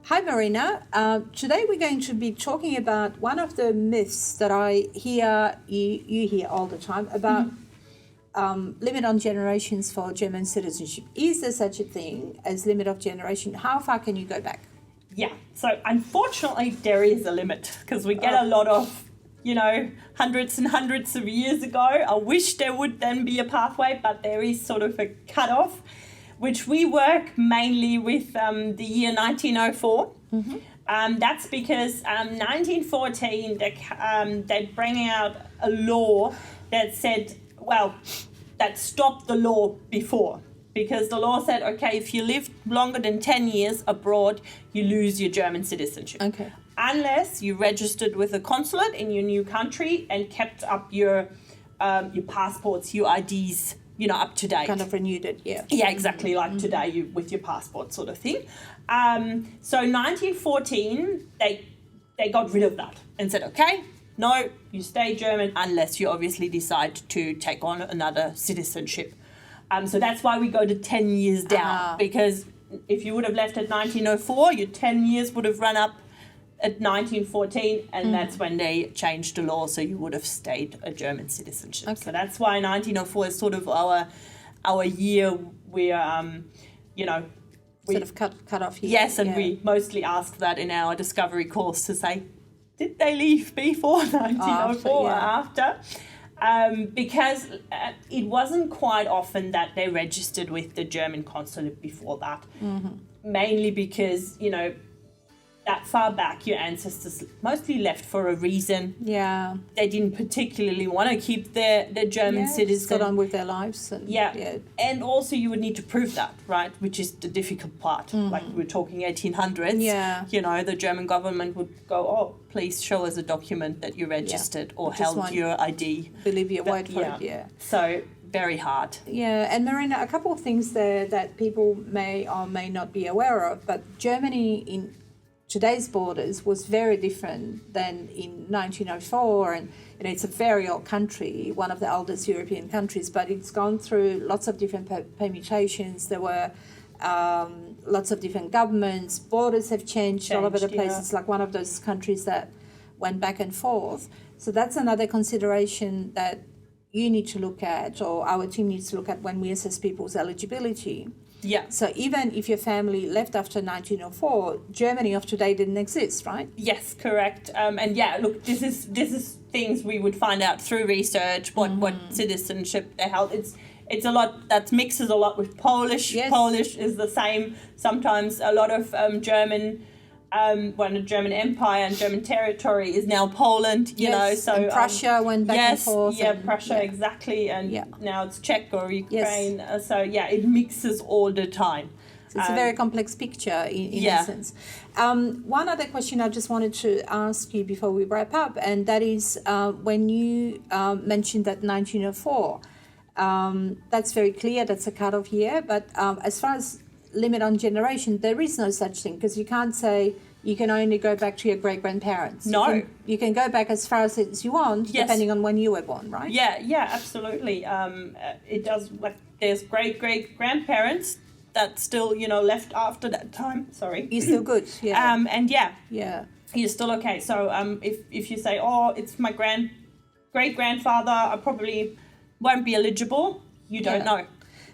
Hi, Marina. Today we're going to be talking about one of the myths that I hear, you hear all the time, about limit on generations for German citizenship. Is there such a thing as limit of generation? How far can you go back? Yeah, so unfortunately there is a limit because we get a lot of, hundreds and hundreds of years ago. I wish there would then be a pathway, but there is sort of a cutoff, which we work mainly with the year 1904. That's because 1914, they bring out a law that said, that stopped the law before. Because the law said, okay, if you live longer than 10 years abroad, you lose your German citizenship. Okay. Unless you registered with a consulate in your new country and kept up your passports, your IDs, up to date. Kind of renewed it, yeah. Yeah, exactly, like today with your passport sort of thing. So 1914, they got rid of that and said, okay, no, you stay German unless you obviously decide to take on another citizenship. So that's why we go to 10 years down, because if you would have left at 1904, your 10 years would have run up at 1914, and that's when they changed the law, so you would have stayed a German citizenship. Okay. So that's why 1904 is sort of our year where, sort of cut off here. Yes, and we mostly ask that in our discovery course to say, did they leave before 1904 or after? Because it wasn't quite often that they registered with the German consulate before that. Mainly because, that far back, your ancestors mostly left for a reason. Yeah. They didn't particularly want to keep their German citizen. Got on with their lives. And also you would need to prove that, right? Which is the difficult part. Like we're talking 1800s. Yeah. The German government would go, oh, please show us a document that you registered or held your ID. Believe your word for it, yeah. So very hard. Yeah, and Marina, a couple of things there that people may or may not be aware of, but Germany in today's borders was very different than in 1904, and it's a very old country, one of the oldest European countries, but it's gone through lots of different permutations. There were lots of different governments. Borders have changed all over the place. It's like one of those countries that went back and forth. So that's another consideration that you need to look at, or our team needs to look at when we assess people's eligibility. Yeah. So even if your family left after 1904, Germany of today didn't exist, right? Yes, correct. Look, this is things we would find out through research. What citizenship they held. It's a lot that mixes a lot with Polish. Yes. Polish is the same. Sometimes a lot of German. When the German Empire and German territory is now Poland, so and Prussia went back and forth. Prussia, exactly, and now it's Czech or Ukraine. It mixes all the time. So it's a very complex picture in essence. One other question I just wanted to ask you before we wrap up, and that is when you mentioned that 1904, that's very clear, that's a cut-off year, but as far as limit on generation, there is no such thing, because you can't say you can only go back to your great-grandparents. No. You can go back as far as you want, depending on when you were born, right? Yeah, absolutely. It does, like, there's great-great-grandparents that still, left after that time. Sorry. You're still good, yeah. Yeah. You're still okay. So if you say, oh, it's my great-grandfather, I probably won't be eligible, you don't know.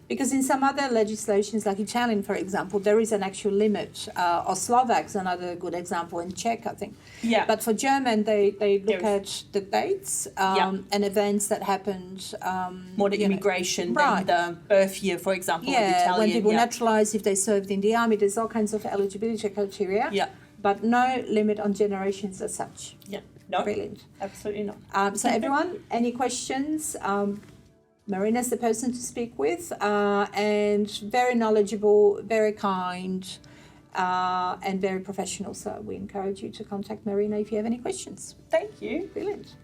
Because in some other legislations, like Italian, for example, there is an actual limit. Or Slovak's another good example, in Czech, I think. Yeah. But for German, they look at the dates and events that happened. More the immigration than the birth year, for example, of Italian. When people naturalised, if they served in the army, there's all kinds of eligibility criteria. Yeah. But no limit on generations as such. Yeah. No. Brilliant. Absolutely not. So everyone, any questions? Marina's the person to speak with, and very knowledgeable, very kind, and very professional. So we encourage you to contact Marina if you have any questions. Thank you. Brilliant.